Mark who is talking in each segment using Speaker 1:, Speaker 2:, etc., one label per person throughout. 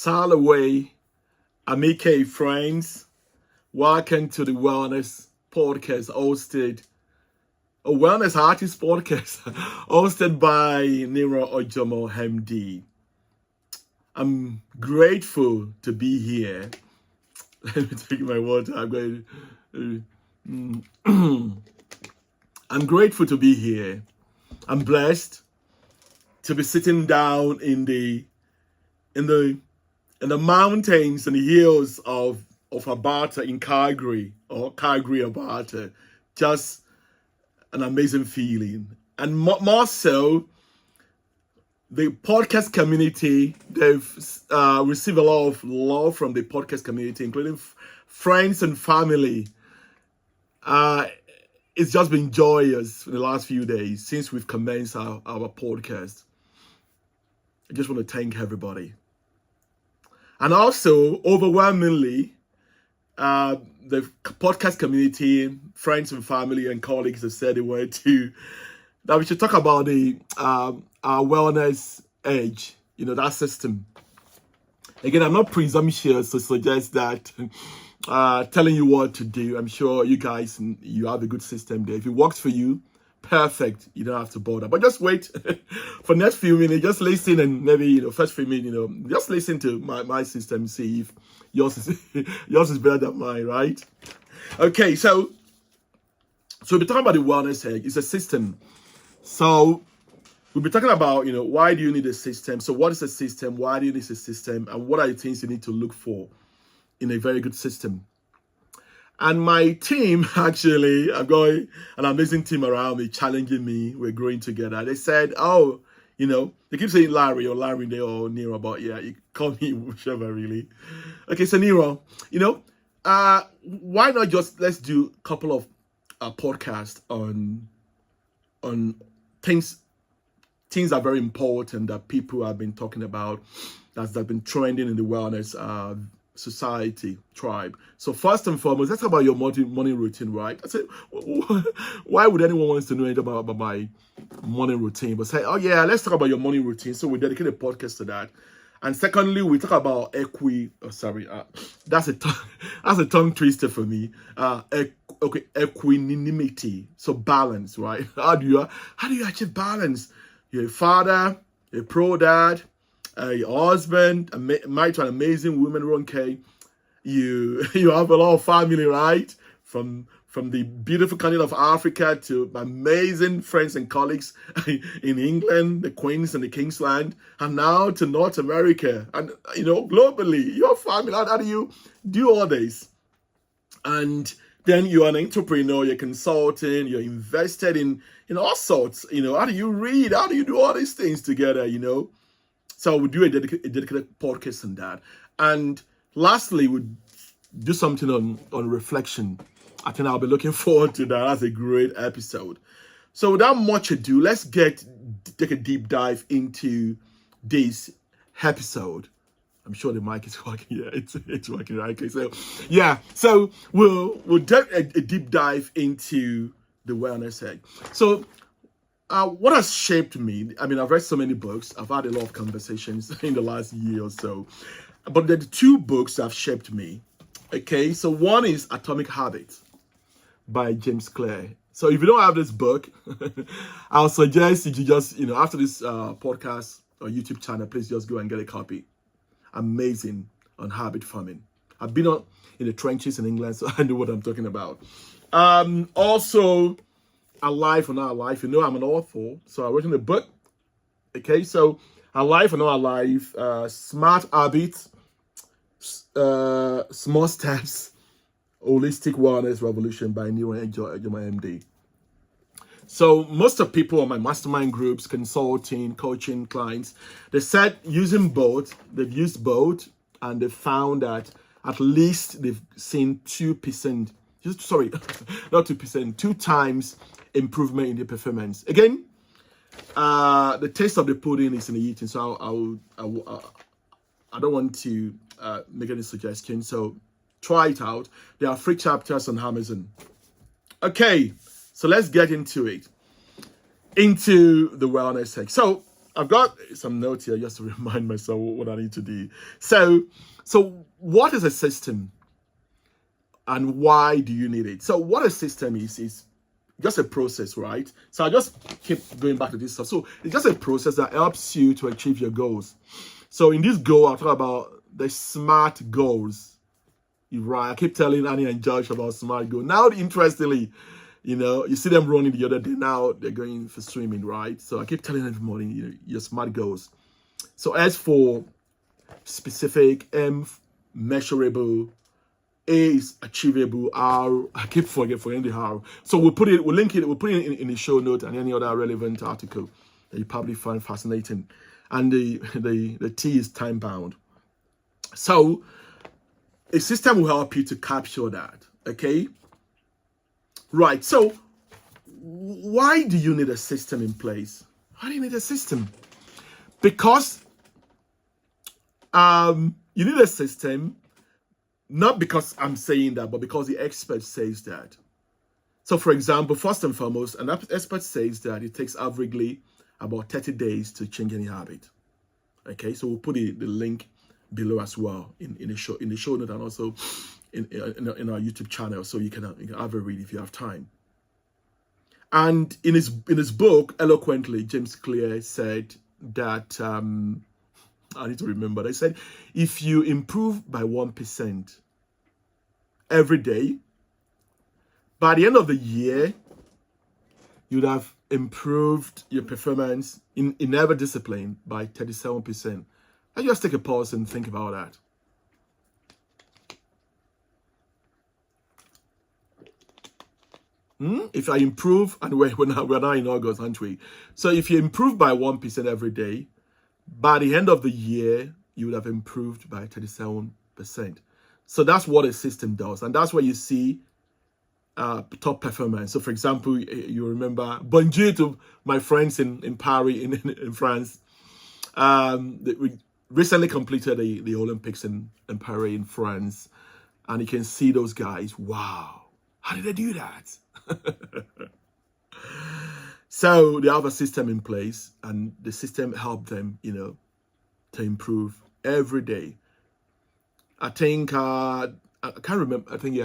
Speaker 1: Salaway, Amike friends, welcome to the Wellness Podcast hosted, a Wellness Artist Podcast hosted by Niran Ojomo MD. I'm grateful to be here. Let me take my water. I'm grateful to be here. I'm blessed to be sitting down in the mountains and the hills of Alberta in Calgary, or Calgary, Alberta. Just an amazing feeling. And more so, the podcast community, they've received a lot of love from the podcast community, including friends and family. It's just been joyous in the last few days since we've commenced our podcast. I just want to thank everybody. And also, overwhelmingly, the podcast community, friends and family and colleagues have said that we should talk about our wellness edge, that system. Again, I'm not presumptuous to suggest that telling you what to do. I'm sure you guys, you have a good system there. If it works for you, perfect. You don't have to bother. But just wait for next few minutes. Just listen, and maybe first few minutes, just listen to my system. See if yours is better than mine, right? Okay, so we'll be talking about the wellness edge. It's a system. So we'll be talking about why do you need a system? So what is a system? Why do you need a system? And what are the things you need to look for in a very good system? And my team, actually, I've got an amazing team around me, challenging me. We're growing together. They said, they keep saying Larry or Larinde or Niran, but yeah, you call me whichever, really. Okay, so Niran, why not let's do a couple of podcasts on things that are very important that people have been talking about, that's been trending in the wellness society tribe. So first and foremost, let's talk about your morning routine, right? I said, why would anyone want to know anything about my morning routine? But say, let's talk about your morning routine. So we dedicate a podcast to that. And secondly, we talk about that's a tongue twister for me. Equanimity. So balance, right? How do you achieve balance? You're a father, a pro dad, your husband, married to an amazing woman, Ronke. You have a lot of family, right? From the beautiful country of Africa to amazing friends and colleagues in England, the Queens and the Kingsland, and now to North America. And, globally, your family, how do you do all this? And then you're an entrepreneur, you're consulting, you're invested in all sorts. How do you read? How do you do all these things together, So we'll do a dedicated podcast on that. And lastly, we'll do something on reflection. I think I'll be looking forward to that. That's a great episode. So without much ado, let's take a deep dive into this episode. I'm sure the mic is working. Yeah, it's working, right? Okay, so we'll take a deep dive into the wellness edge. So what has shaped me? I mean, I've read so many books. I've had a lot of conversations in the last year or so. But there are two books that have shaped me. Okay, so one is Atomic Habits by James Clear. So if you don't have this book, I'll suggest you just, after this podcast or YouTube channel, please just go and get a copy. Amazing on habit forming. I've been in the trenches in England, so I know what I'm talking about. Also, Alive or Not Alive. I'm an author, so I wrote in a book. Okay, so Alive or Not Alive, Smart Habits, Small Steps, Holistic Wellness Revolution by Niran Ojomo MD. So most of people on my mastermind groups, consulting, coaching clients, they said they've used both, and they found that at least they've seen 2%, not 2%, 2 times improvement in their performance. Again, the taste of the pudding is in the eating, so I don't want to make any suggestions. So try it out. There are free chapters on Amazon. Okay, so let's get into it, into the wellness section. So I've got some notes here just to remind myself what I need to do. So what is a system and why do you need it? So what a system is just a process, right? So I just keep going back to this stuff. So it's just a process that helps you to achieve your goals. So in this goal, I'll talk about the SMART goals. Right, I keep telling Annie and Josh about SMART goals. Now, interestingly, you see them running the other day. Now they're going for swimming, right? So I keep telling them every morning, your SMART goals. So as for specific, M, measurable, A is achievable, R, I keep forgetting the R. So we'll link it in the show note and any other relevant article that you probably find fascinating. And the T is time bound. So a system will help you to capture that, okay? Right, so why do you need a system in place? Why do you need a system? Because you need a system, not because I'm saying that, but because the expert says that. So for example, first and foremost, an expert says that it takes averagely about 30 days to change any habit. Okay, so we'll put the link below as well in the show note and also in our YouTube channel, so you can have a read if you have time. And in his book, eloquently, James Clear said that I need to remember. They said if you improve by 1% every day, by the end of the year, you'd have improved your performance in every discipline by 37%. I just take a pause and think about that. If I improve, and we're now in August, aren't we? So if you improve by 1% every day, by the end of the year, you would have improved by 37%. So that's what a system does. And that's where you see top performance. So for example, you remember, bonjour to my friends in Paris, in France. We recently completed the Olympics in Paris, in France. And you can see those guys. Wow, how did they do that? So they have a system in place, and the system helped them, to improve every day. I think I can't remember. I think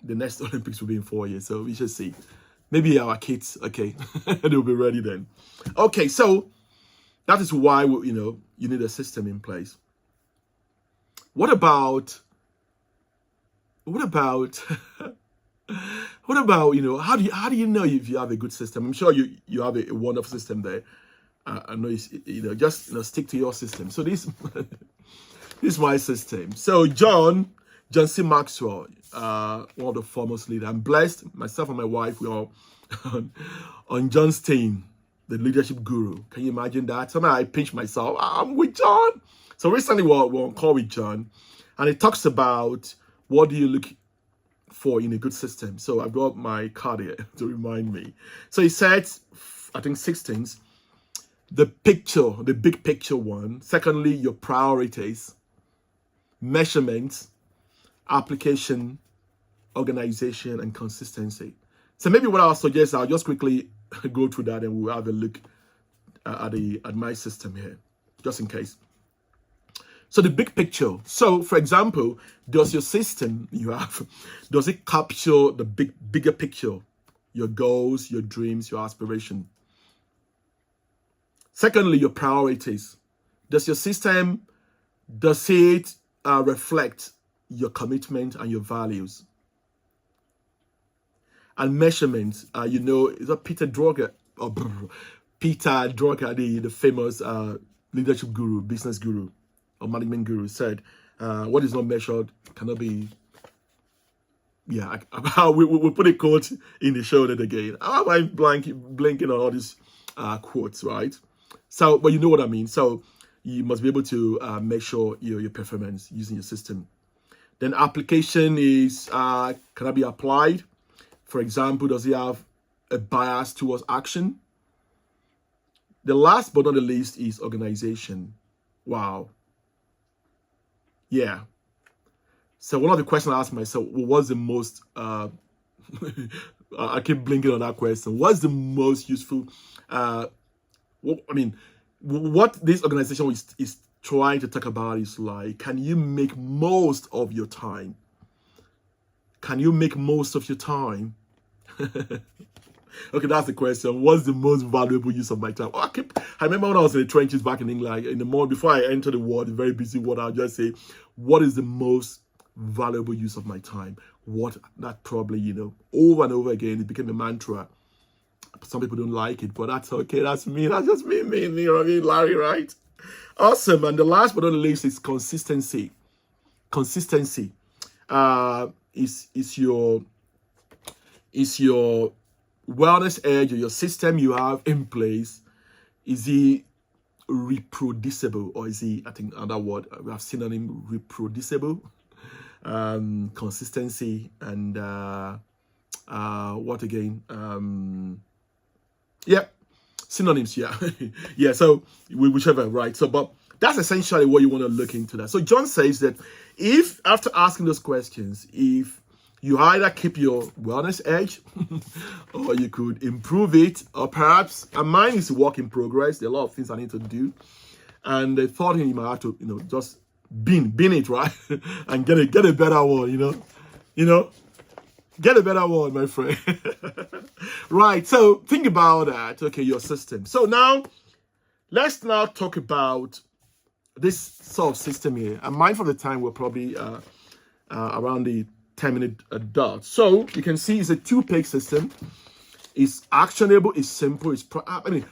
Speaker 1: the next Olympics will be in 4 years, so we should see. Maybe our kids, okay, they'll be ready then. Okay, so that is why you need a system in place. What about what about how do you know if you have a good system? I'm sure you have a wonderful system there. I know just stick to your system. So this this is my system. So John C. Maxwell, one of the foremost leaders. I'm blessed. Myself and my wife, we are on John's team, the leadership guru. Can you imagine that? Sometimes I pinch myself. I'm with John. So recently we're on call with John, and it talks about what do you look for in a good system. So I've got my card here to remind me. So he said, I think 6 things. The big picture one. Secondly, your priorities, measurements, application, organization, and consistency. So maybe what I'll suggest, I'll just quickly go through that and we'll have a look at my system here, just in case. So the big picture. So for example, does your system does it capture the bigger picture? Your goals, your dreams, your aspiration. Secondly, your priorities. Does your system, does it reflect your commitment and your values? And measurements, is that Peter Drucker, the famous leadership guru, business guru, or management guru, said, what is not measured cannot be. Yeah, we'll put a quote in the show note again. How am I blanking on all these quotes, right? So, but you know what I mean. So you must be able to measure your performance using your system. Then application is, can that be applied? For example, does it have a bias towards action? The last but not the least is organization. Wow. Yeah. So one of the questions I asked myself, what's the most, I keep blinking on that question. What's the most useful, what this organization is trying to talk about is like, can you make most of your time? Can you make most of your time? Okay, that's the question. What's the most valuable use of my time? I remember when I was in the trenches back in England, in the morning, before I enter the world, the very busy world, I'll just say, what is the most valuable use of my time? What, that probably, over and over again, it became a mantra. Some people don't like it, but that's okay. That's me. That's just me, Larry, right? Awesome. And the last but not least is consistency. Consistency is your wellness edge, or your system you have in place. Is it reproducible, or is it, I think another word we have synonym, reproducible? Consistency and what again? Yeah, synonyms. Yeah, yeah. So whichever, right? So, but that's essentially what you want to look into. That. So John says that if after asking those questions, if you either keep your wellness edge, or you could improve it, or perhaps, and mine is a work in progress. There are a lot of things I need to do, and the thought you might have to, just bin it, right, and get a better one, Get a better one, my friend. Right, so think about that. Okay, your system. So now, let's now talk about this sort of system here. I'm mindful of the time. We're probably around the 10-minute dot. So you can see it's a 2-page system. It's actionable. It's simple.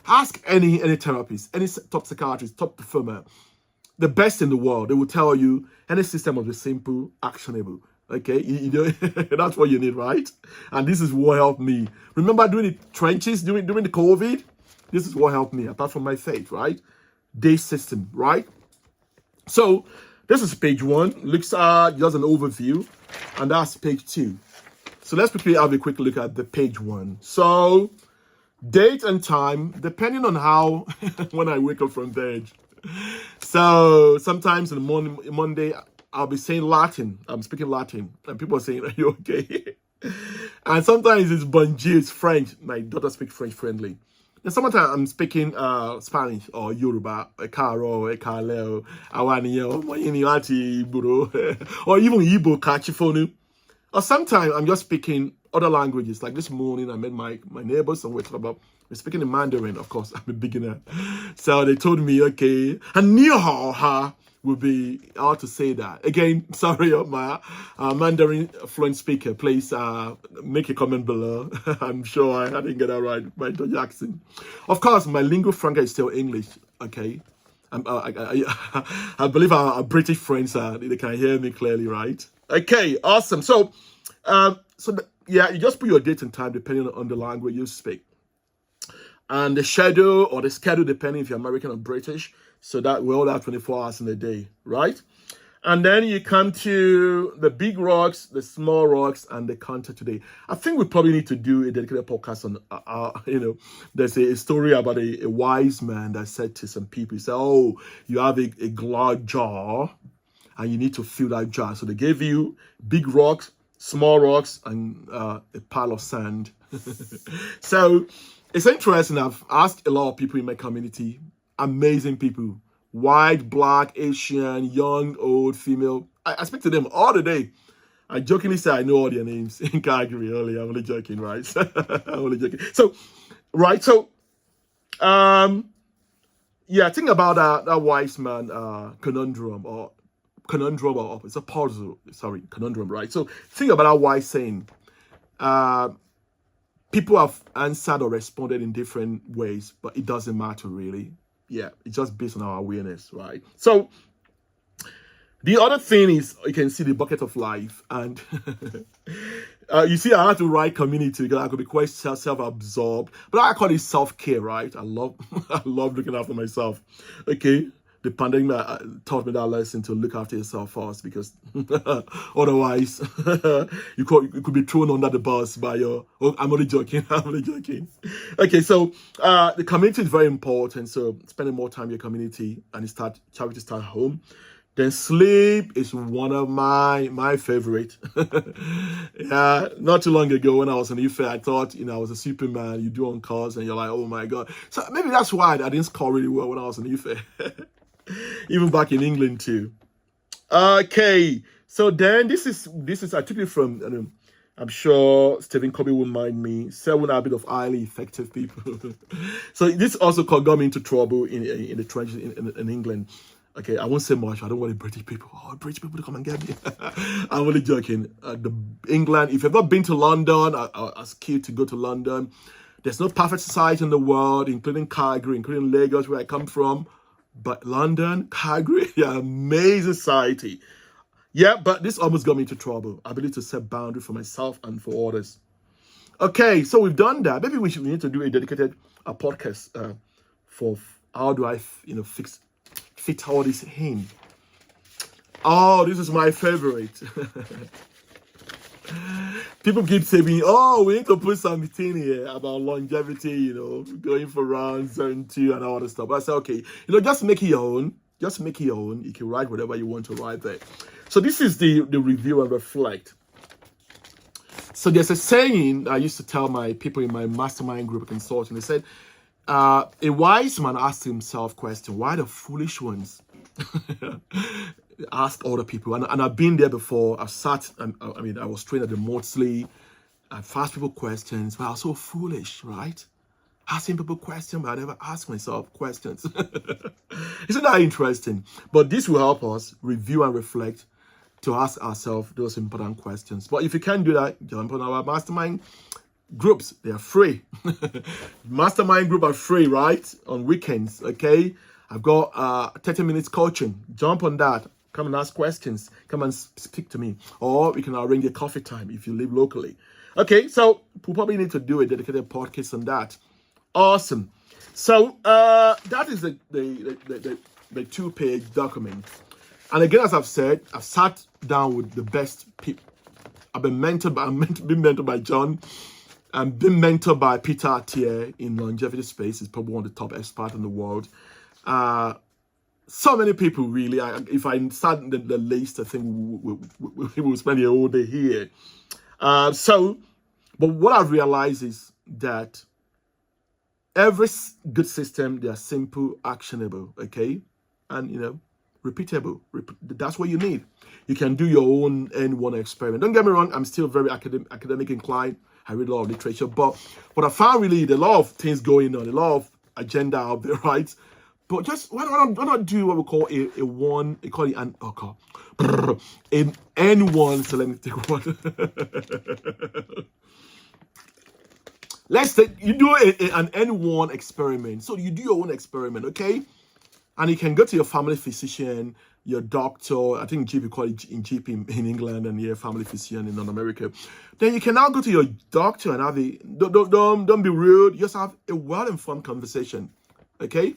Speaker 1: Ask any therapist, any top psychiatrist, top performer, the best in the world. They will tell you any system will be simple, actionable. Okay, that's what you need, right? And this is what helped me. Remember doing the trenches during the COVID? This is what helped me, apart from my faith, right? Day system, right? So this is page 1. Looks at just an overview, and that's page 2. So let's quickly have a quick look at the page 1. So date and time, depending on how when I wake up from bed. So sometimes in the morning, Monday, I'll be saying Latin. I'm speaking Latin. And people are saying, are you okay? And sometimes it's bonjour, it's French. My daughter speaks French friendly. And sometimes I'm speaking Spanish or Yoruba, Ekaro, Ekaleo, Awaniyo, Mayiniati, Iburo, or even Igbo, Kachifonu. Or sometimes I'm just speaking other languages. Like this morning, I met my neighbors and we're speaking in Mandarin. Of course, I'm a beginner. So they told me, okay, and Ni Hao Ha will be how to say that. Again, sorry, my Mandarin fluent speaker. Please make a comment below. I'm sure I didn't get that right, Michael Jackson. Of course, my lingua franca is still English. Okay, I believe our British friends they can hear me clearly, right? Okay, awesome. So, yeah, you just put your date and time depending on the language you speak, and the schedule depending if you're American or British. So that we all have 24 hours in a day, right? And then you come to the big rocks, the small rocks, and the counter today. I think we probably need to do a dedicated podcast on, there's a story about a wise man that said to some people, he said, oh, you have a glass jar, and you need to fill that jar. So they gave you big rocks, small rocks, and a pile of sand. So it's interesting. I've asked a lot of people in my community, amazing people, white, black, Asian, young, old, female. I speak to them all the day. I jokingly say I know all their names in Calgary earlier. I'm only joking, right? I'm only joking. So, right. So, yeah, think about that wise man conundrum, or it's a puzzle. Sorry, conundrum, right? So think about that wise saying. People have answered or responded in different ways, but it doesn't matter really. Yeah, it's just based on our awareness, right? So the other thing is, you can see the bucket of life, and you see, I had to write community because I could be quite self-absorbed, but I call it self-care, right? I love looking after myself. Okay, the pandemic taught me that lesson to look after yourself first, because otherwise you could be thrown under the bus by your. Oh, I'm only joking. I'm only joking. Okay, so the community is very important. So spending more time in your community, and charity start home. Then sleep is one of my favorite. Yeah, not too long ago when I was in Ife, I thought, I was a Superman. You do on calls and you're like, oh my God. So maybe that's why I didn't score really well when I was in Ife. Even back in England too. Okay, so then this is I took it from I'm sure Stephen Covey won't mind me. 7 Habits of Highly Effective People. So this also got me into trouble in the trenches in England. Okay, I won't say much. I don't want the British people. Oh, British people to come and get me. I'm only joking. The England. If you've not been to London, I was keen to go to London. There's no perfect society in the world, including Calgary, including Lagos, where I come from. But London, Calgary, yeah, amazing society. Yeah, but this almost got me into trouble. I believe to set boundaries for myself and for others. Okay, so we've done that. Maybe we need to do a dedicated podcast for how do I, fit all this in. Oh, this is my favorite. People keep saying, oh, we need to put something here about longevity, going for rounds and two and all that stuff. But I said, okay, just make it your own. Just make it your own. You can write whatever you want to write there. So this is the review and reflect. So there's a saying I used to tell my people in my mastermind group consulting. They said, a wise man asks himself question, why the foolish ones ask other people? And I've been there before. I've sat, I was trained at the Maudsley. I've asked people questions, but I was so foolish, right? Asking people questions, but I never ask myself questions. Isn't that interesting? But this will help us review and reflect to ask ourselves those important questions. But if you can't do that, jump on our mastermind groups. They are free. Mastermind group are free, right? On weekends, okay? I've got 30 minutes coaching. Jump on that. Come and ask questions. Come and speak to me. Or we can arrange a coffee time if you live locally. Okay, so we'll probably need to do a dedicated podcast on that. Awesome. So that is the 2-page document. And again, as I've said, I've sat down with the best people. I've been been mentored by John. I've been mentored by Peter Attier in longevity space. He's probably one of the top experts in the world. So many people, really. If I start the list, I think we will spend the whole day here. But what I've realized is that every good system, they are simple, actionable, okay? And, repeatable. That's what you need. You can do your own N1 experiment. Don't get me wrong, I'm still very academic inclined. I read a lot of literature. But what I found really, there are a lot of things going on, a lot of agenda out there, right? But just why not do what we call an N1. So let me take one. Let's say you do an N1 experiment. So you do your own experiment, okay? And you can go to your family physician, your doctor. I think GP call it in GP in England, and your family physician in North America. Then you can now go to your doctor and have don't be rude. Just have a well-informed conversation, okay?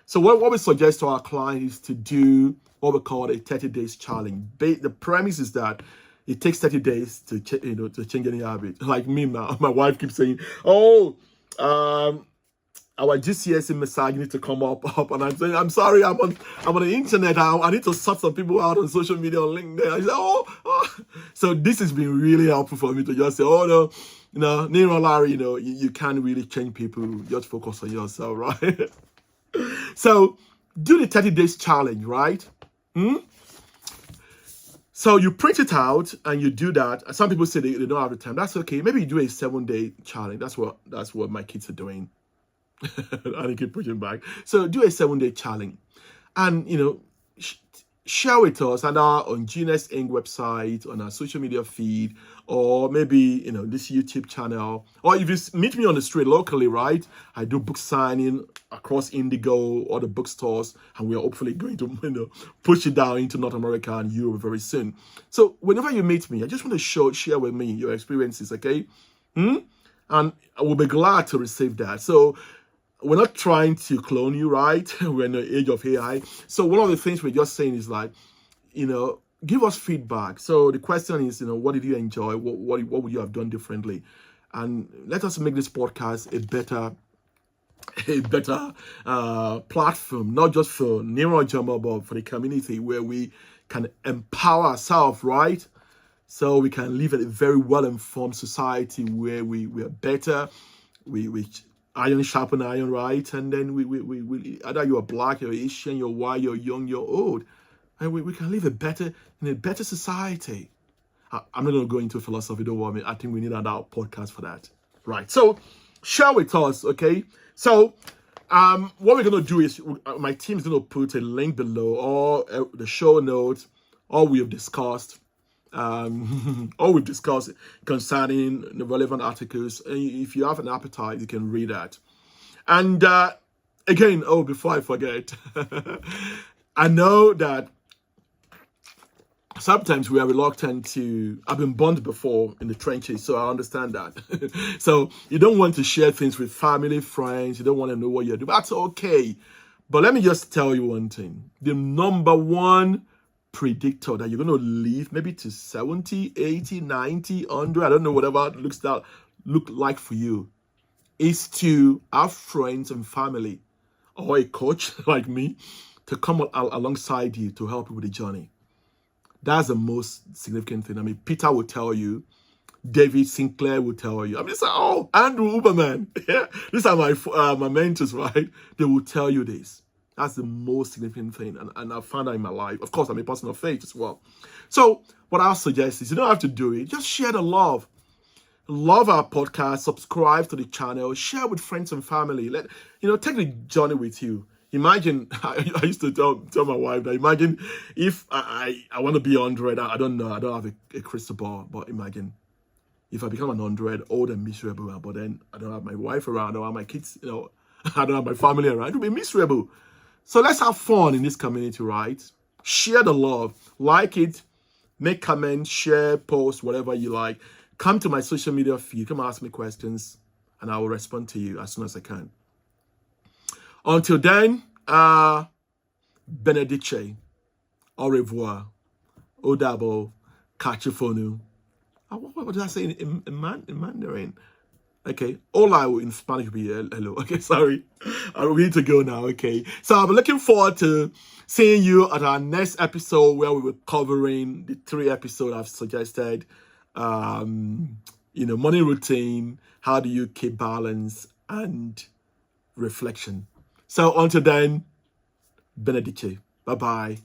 Speaker 1: So what we suggest to our clients is to do what we call a 30 days challenge. The premise is that it takes 30 days to change any habit. Like me, my wife keeps saying, "Oh, our GCSE message needs to come up," and I'm saying, "I'm sorry, I'm on the internet. I need to sort some people out on social media, on LinkedIn." I say, "Oh." So this has been really helpful for me to just say, "Oh no, Niran, Larry, you can't really change people. Just focus on yourself, right?" So do the 30 days challenge, right? So you print it out and you do that. Some people say they don't have the time. That's okay. Maybe you do a 7-day challenge. That's what my kids are doing. And I keep pushing back. So do a 7-day challenge, and share with us on Genius Inc. website, on our social media feed, or maybe this YouTube channel. Or if you meet me on the street locally, right? I do book signing across Indigo or the bookstores, and we are hopefully going to push it down into North America and Europe very soon. So whenever you meet me, I just want to share with me your experiences, okay? And I will be glad to receive that. So we're not trying to clone you, right? We're in the age of AI. So one of the things we're just saying is like, give us feedback. So the question is, what did you enjoy? What would you have done differently? And let us make this podcast a better a better platform, not just for Niran Ojomo, but for the community, where we can empower ourselves, right? So we can live in a very well-informed society where we are better. We iron sharpen iron, right? And then we either you're black, you're Asian, you're white, you're young, you're old, and we can live in a better society. I'm not going to go into philosophy, don't worry. I think we need another podcast for that. Right. So share with us, okay? So what we're going to do is my team is going to put a link below, or the show notes, all we have discussed. All we've discussed concerning the relevant articles. If you have an appetite, you can read that. And again, before I forget, I know that sometimes we are reluctant to. I've been burned before in the trenches, so I understand that. So you don't want to share things with family, friends. You don't want to know what you're doing. That's okay. But let me just tell you one thing. The number one predictor that you're going to live maybe to 70, 80, 90, 100, I don't know, whatever it look like for you, is to have friends and family or a coach like me to come alongside you to help you with the journey. That's the most significant thing. I mean, Peter will tell you, David Sinclair will tell you. I mean, it's like, Andrew Uberman. Yeah, these are my mentors, right? They will tell you this. That's the most significant thing. And I found that in my life. Of course, I'm a person of faith as well. So what I'll suggest is you don't have to do it. Just share the love. Love our podcast. Subscribe to the channel. Share with friends and family. Take the journey with you. Imagine, I used to tell my wife that imagine if I want to be 100. I don't know. I don't have a crystal ball. But imagine if I become 100, old and miserable. But then I don't have my wife around. I don't have my kids. I don't have my family around. It will be miserable. So let's have fun in this community, right? Share the love. Like it. Make comments. Share, post, whatever you like. Come to my social media feed. Come ask me questions. And I will respond to you as soon as I can. Until then, benedice. Au revoir. Odabo. Kachifonu. What did I say in Mandarin? Okay, hola in Spanish would be hello. Okay, sorry. We need to go now, okay? So I'm looking forward to seeing you at our next episode where we were covering the 3 episodes I've suggested. Morning routine, how do you keep balance, and reflection. So until then, benedice. Bye-bye.